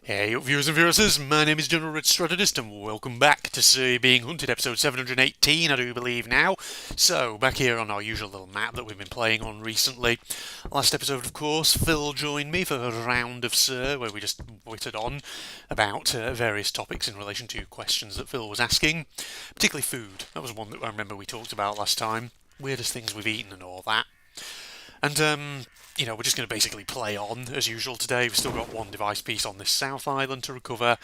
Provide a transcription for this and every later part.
Hey viewers and viewers, my name is General Red Strategist and welcome back to See Being Hunted episode 718 I do believe now. So back here on our usual little map that we've been playing on recently. Last episode of course Phil joined me for a round of Sir where we just wittered on about various topics in relation to questions that Phil was asking. Particularly food, that was one that I remember we talked about last time. Weirdest things we've eaten and all that. And, we're just going to basically play on as usual today. We've still got one device piece on this south island to recover.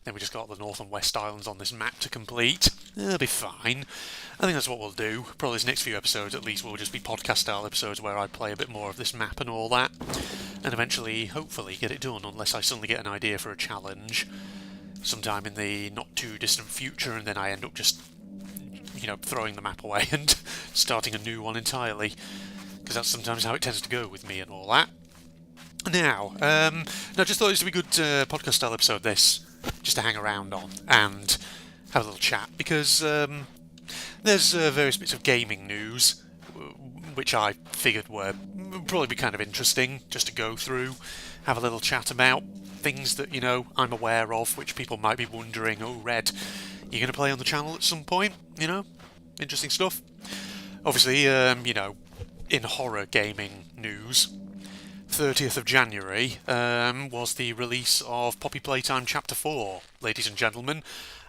Then we just got the north and west islands on this map to complete. It'll be fine. I think that's what we'll do. Probably these next few episodes at least will just be podcast style episodes where I play a bit more of this map and all that. And eventually, hopefully, get it done unless I suddenly get an idea for a challenge sometime in the not too distant future and then I end up just, throwing the map away and starting a new one entirely. Because that's sometimes how it tends to go with me and all that. Now, just thought this would be a good podcast style episode, this, just to hang around on and have a little chat, because there's various bits of gaming news which I figured would probably be kind of interesting just to go through, have a little chat about things that, I'm aware of, which people might be wondering, oh, Red, you're going to play on the channel at some point, interesting stuff. Obviously, in horror gaming news, 30th of January was the release of Poppy Playtime Chapter 4, ladies and gentlemen.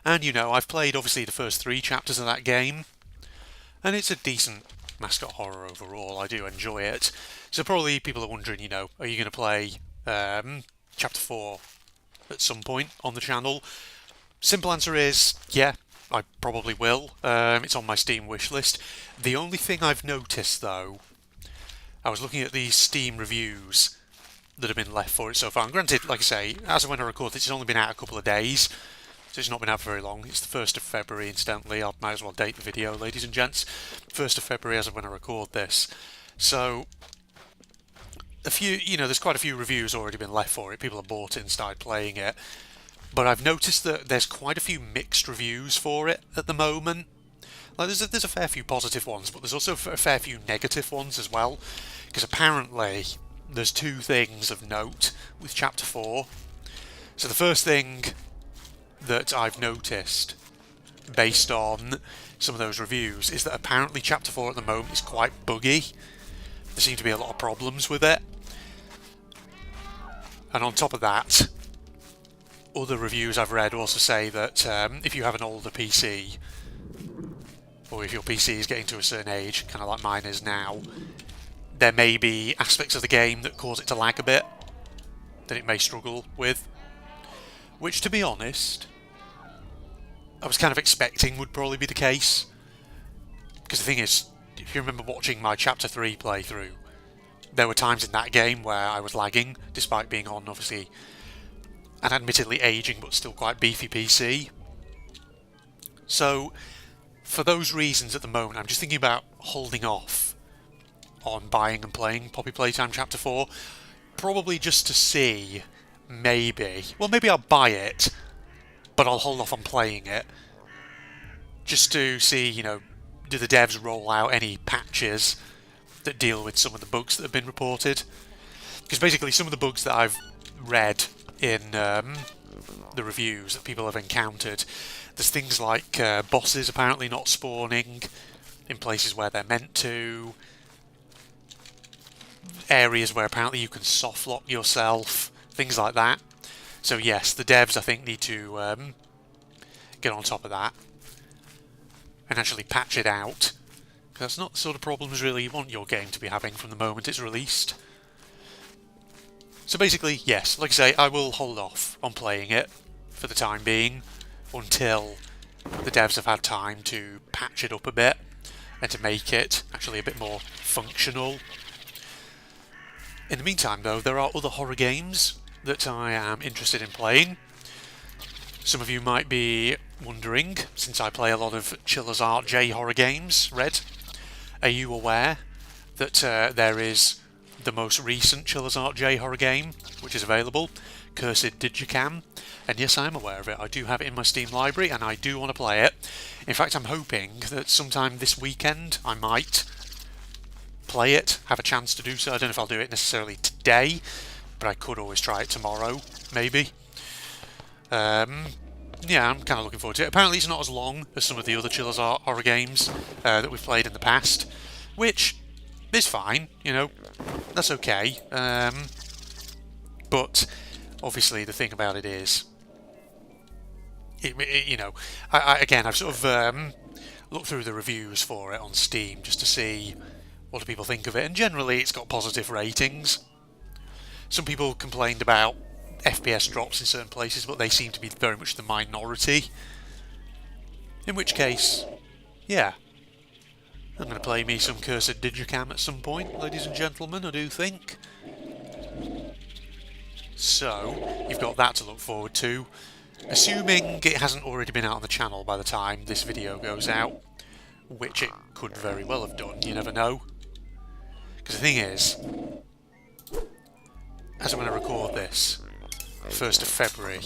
And I've played obviously the first 3 chapters of that game, and it's a decent mascot horror overall. I do enjoy it. So probably people are wondering, are you going to play Chapter 4 at some point on the channel? Simple answer is, yeah, I probably will. It's on my Steam wishlist. The only thing I've noticed, though, I was looking at these Steam reviews that have been left for it so far. And granted, like I say, as of when I record this, it's only been out a couple of days, so it's not been out for very long. It's the 1st of February, incidentally. I might as well date the video, ladies and gents. 1st of February as of when I record this. So, there's quite a few reviews already been left for it. People have bought it and started playing it. But I've noticed that there's quite a few mixed reviews for it at the moment. Like there's a fair few positive ones, but there's also a fair few negative ones as well. Because apparently there's 2 things of note with Chapter 4. So the first thing that I've noticed, based on some of those reviews, is that apparently Chapter 4 at the moment is quite buggy. There seem to be a lot of problems with it. And on top of that, other reviews I've read also say that if you have an older PC, or if your PC is getting to a certain age, kind of like mine is now, there may be aspects of the game that cause it to lag a bit, that it may struggle with. Which, to be honest, I was kind of expecting would probably be the case. Because the thing is, if you remember watching my Chapter 3 playthrough, there were times in that game where I was lagging, despite being on, obviously, an admittedly aging but still quite beefy PC. So, for those reasons at the moment, I'm just thinking about holding off on buying and playing Poppy Playtime Chapter 4. Probably just to see, maybe I'll buy it, but I'll hold off on playing it. Just to see, do the devs roll out any patches that deal with some of the bugs that have been reported? Because basically some of the bugs that I've read in the reviews that people have encountered, there's things like bosses apparently not spawning in places where they're meant to, areas where apparently you can soft lock yourself, things like that. So yes, the devs I think need to get on top of that and actually patch it out, because that's not the sort of problems really you want your game to be having from the moment it's released. So basically, yes, like I say, I will hold off on playing it for the time being until the devs have had time to patch it up a bit and to make it actually a bit more functional. In the meantime, though, there are other horror games that I am interested in playing. Some of you might be wondering, since I play a lot of Chiller's Art J horror games, Red, are you aware that there is the most recent Chiller's Art J horror game, which is available, Cursed Digicam? And yes, I am aware of it. I do have it in my Steam library, and I do want to play it. In fact, I'm hoping that sometime this weekend I might play it, have a chance to do so. I don't know if I'll do it necessarily today, but I could always try it tomorrow, maybe. Yeah, I'm kind of looking forward to it. Apparently it's not as long as some of the other Chillers horror games that we've played in the past, which is fine, you know, that's okay. But obviously the thing about it is, you know, again, I've sort of looked through the reviews for it on Steam just to see what do people think of it, and generally it's got positive ratings. Some people complained about FPS drops in certain places, but they seem to be very much the minority. In which case, yeah, I'm going to play me some Cursed Digicam at some point, ladies and gentlemen, I do think. So, you've got that to look forward to. Assuming it hasn't already been out on the channel by the time this video goes out, which it could very well have done, you never know. Because the thing is, as I'm going to record this, 1st of February,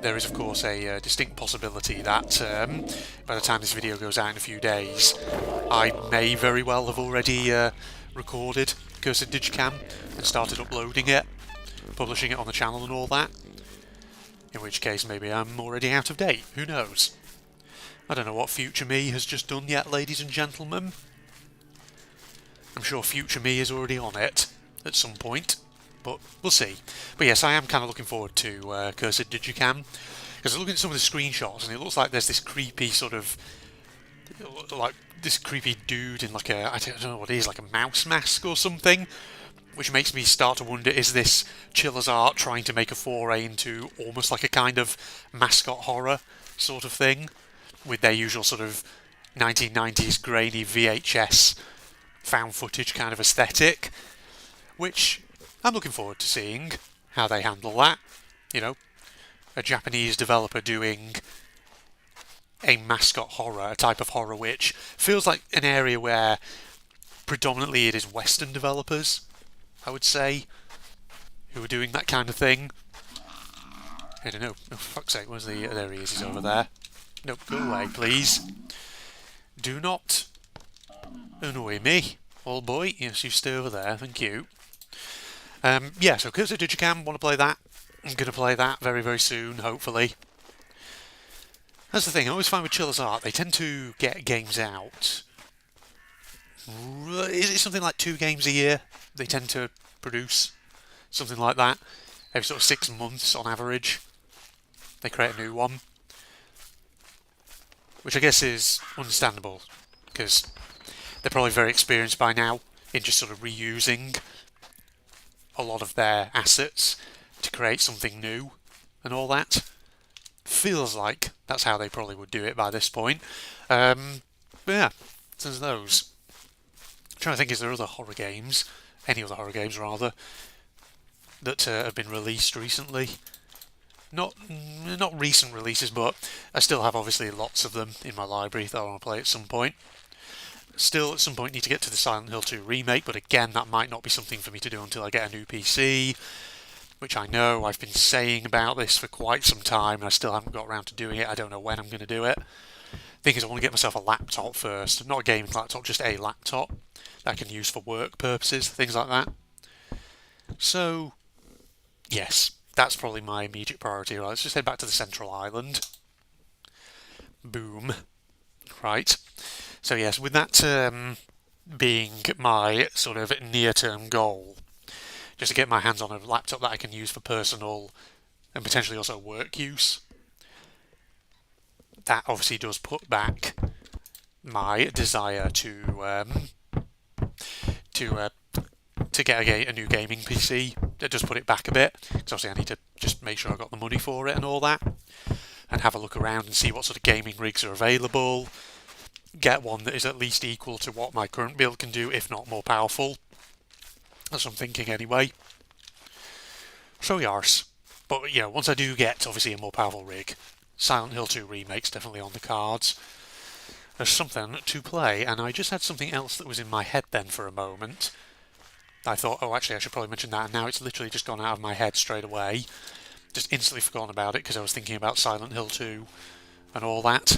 there is of course a distinct possibility that by the time this video goes out in a few days, I may very well have already recorded Cursed Digicam and started uploading it, publishing it on the channel and all that. In which case maybe I'm already out of date, who knows? I don't know what future me has just done yet, ladies and gentlemen. I'm sure future me is already on it at some point, but we'll see. But yes, I am kind of looking forward to Cursed Digicam, because I'm looking at some of the screenshots and it looks like there's this creepy sort of, like this creepy dude in like a, I don't know what it is, like a mouse mask or something, which makes me start to wonder, is this Chillers art trying to make a foray into almost like a kind of mascot horror sort of thing, with their usual sort of 1990s grainy VHS found footage kind of aesthetic, which I'm looking forward to seeing how they handle that. You know, a Japanese developer doing a mascot horror, a type of horror which feels like an area where predominantly it is Western developers, I would say, who are doing that kind of thing. I don't know. Oh, for fuck's sake, where's the... There he is, he's over there. Nope, go away, please. Do not annoy me, old boy. Yes, you stay over there, thank you. Yeah, so Cursed Digicam, want to play that. I'm going to play that very, very soon, hopefully. That's the thing, I always find with Chillers art, they tend to get games out. Is it something like 2 games a year they tend to produce? Something like that. Every sort of 6 months on average, they create a new one. Which I guess is understandable, because they're probably very experienced by now in just sort of reusing a lot of their assets to create something new and all that. Feels like that's how they probably would do it by this point. But yeah, there's those. I'm trying to think, is there other horror games, any other horror games rather, that have been released recently? Not recent releases, but I still have obviously lots of them in my library that I want to play at some point. Still, at some point, need to get to the Silent Hill 2 remake, but again, that might not be something for me to do until I get a new PC, which I know I've been saying about this for quite some time, and I still haven't got around to doing it. I don't know when I'm going to do it. The thing is, I want to get myself a laptop first. Not a gaming laptop, just a laptop that I can use for work purposes, things like that. So, yes, that's probably my immediate priority. Right, let's just head back to the Central Island. Boom. Right. So yes, with that being my sort of near-term goal, just to get my hands on a laptop that I can use for personal and potentially also work use, that obviously does put back my desire to get a new gaming PC. It does put it back a bit, because obviously I need to just make sure I've got the money for it and all that, and have a look around and see what sort of gaming rigs are available. Get one that is at least equal to what my current build can do, if not more powerful. That's what I'm thinking anyway. So yars. But yeah, once I do get obviously a more powerful rig, Silent Hill 2 remake's definitely on the cards. There's something to play, and I just had something else that was in my head then for a moment. I thought, oh actually I should probably mention that, and now it's literally just gone out of my head straight away. Just instantly forgotten about it because I was thinking about Silent Hill 2 and all that.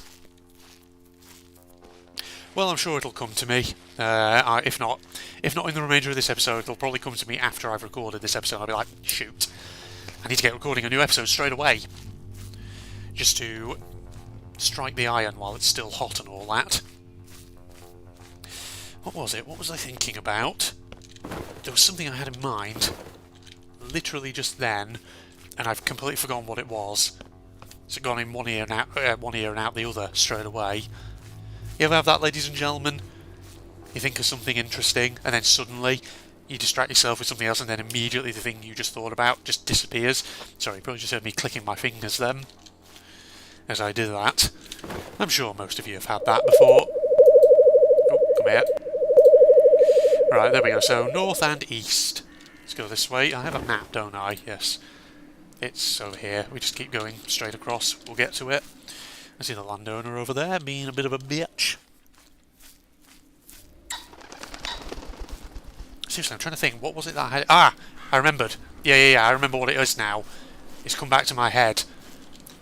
Well, I'm sure it'll come to me. If not in the remainder of this episode, it'll probably come to me after I've recorded this episode. I'll be like, shoot, I need to get recording a new episode straight away, just to strike the iron while it's still hot and all that. What was it? What was I thinking about? There was something I had in mind, literally just then, and I've completely forgotten what it was. So gone in one ear and out the other straight away. You ever have that, ladies and gentlemen? You think of something interesting, and then suddenly you distract yourself with something else, and then immediately the thing you just thought about just disappears. Sorry, you probably just heard me clicking my fingers then as I did that. I'm sure most of you have had that before. Oh, come here. Right, there we go. So, north and east. Let's go this way. I have a map, don't I? Yes. It's over here. We just keep going straight across. We'll get to it. I see the landowner over there being a bit of a bitch. Seriously, I'm trying to think. What was it that I had? Ah! I remembered. Yeah. I remember what it is now. It's come back to my head.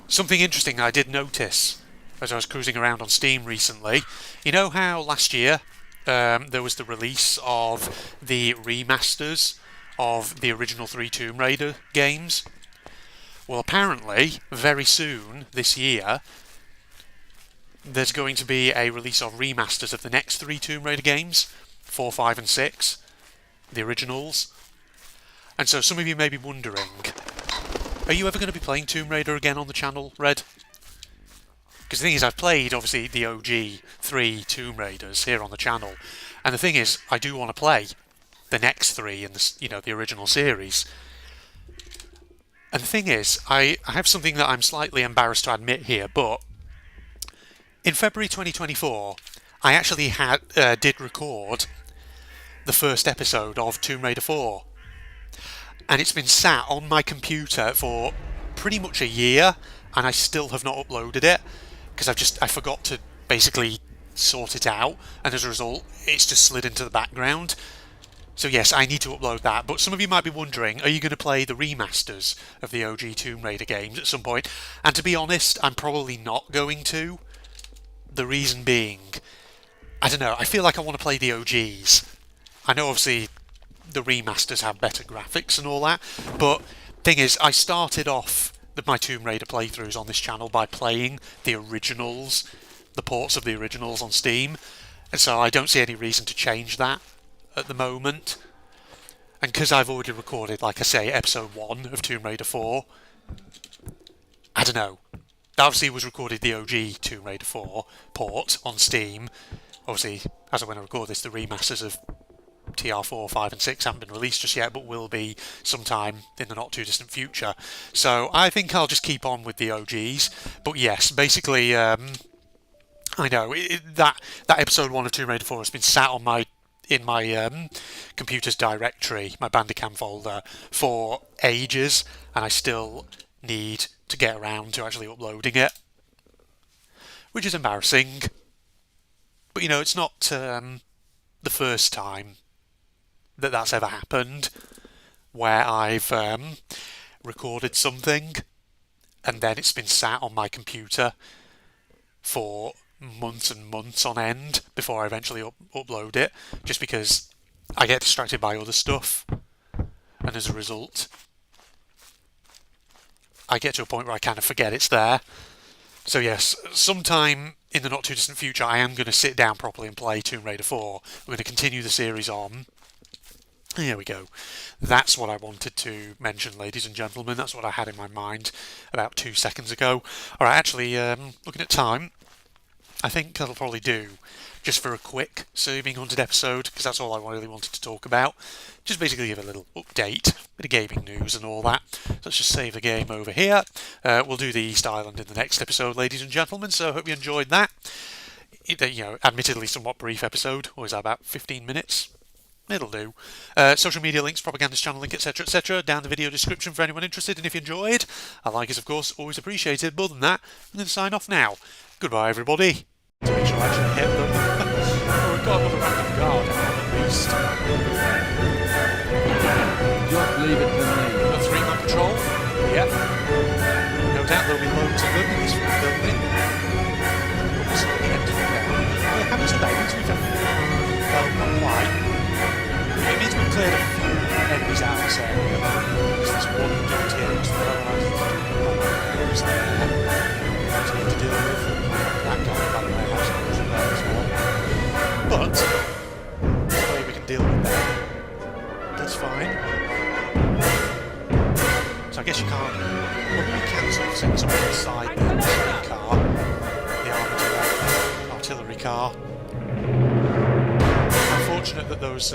Something interesting I did notice as I was cruising around on Steam recently. You know how last year there was the release of the remasters of the original 3 Tomb Raider games? Well, apparently, very soon this year, there's going to be a release of remasters of the next 3 Tomb Raider games, 4, 5 and 6, the originals. And so some of you may be wondering, are you ever going to be playing Tomb Raider again on the channel, Red? Because the thing is, I've played, obviously, the OG 3 Tomb Raiders here on the channel, and the thing is, I do want to play the next 3 in the original series. And the thing is, I have something that I'm slightly embarrassed to admit here, but in February 2024, I actually did record the first episode of Tomb Raider 4. And it's been sat on my computer for pretty much a year, and I still have not uploaded it, because I forgot to basically sort it out, and as a result, it's just slid into the background. So yes, I need to upload that, but some of you might be wondering, are you going to play the remasters of the OG Tomb Raider games at some point? And to be honest, I'm probably not going to. The reason being, I don't know, I feel like I want to play the OGs. I know obviously the remasters have better graphics and all that, but thing is, I started off my Tomb Raider playthroughs on this channel by playing the originals, the ports of the originals on Steam, and so I don't see any reason to change that at the moment. And because I've already recorded, like I say, episode 1 of Tomb Raider 4, I don't know. That obviously was recorded the OG Tomb Raider 4 port on Steam. Obviously, as of when I record this, the remasters of TR4, 5 and 6 haven't been released just yet, but will be sometime in the not too distant future. So I think I'll just keep on with the OGs. But yes, basically, I know that episode 1 of Tomb Raider 4 has been sat on in my computer's directory, my Bandicam folder, for ages, and I still need to get around to actually uploading it, which is embarrassing. But you know, it's not the first time that that's ever happened, where I've recorded something and then it's been sat on my computer for months and months on end before I eventually upload it, just because I get distracted by other stuff, and as a result I get to a point where I kind of forget it's there. So yes, sometime in the not too distant future I am going to sit down properly and play Tomb Raider 4. We're going to continue the series on. There we go. That's what I wanted to mention, ladies and gentlemen. That's what I had in my mind about 2 seconds ago. Alright, actually, looking at time, I think that'll probably do, just for a quick Being Hunted episode, because that's all I really wanted to talk about. Just basically give a little update, bit of gaming news and all that. So let's just save the game over here. We'll do the East Island in the next episode, ladies and gentlemen, so I hope you enjoyed that. Admittedly somewhat brief episode, or is that about 15 minutes? It'll do. Social media links, propagandist channel link, etc, down the video description for anyone interested, and if you enjoyed, a like is of course always appreciated. But other than that, I'm going to sign off now. Goodbye everybody. To make sure I actually hit them. Well, we've got another random guard out at least. Just leave it to me. Got 3 on patrol? Yep. No doubt there'll be loads of them in this building. How much did they mean to be done? Well, not quite. It means we've cleared a few enemies out of this area. There's one dude here. deal with them. That's fine. So I guess you can't... Well, you can sort of send someone inside the car. The artillery car. Unfortunate that those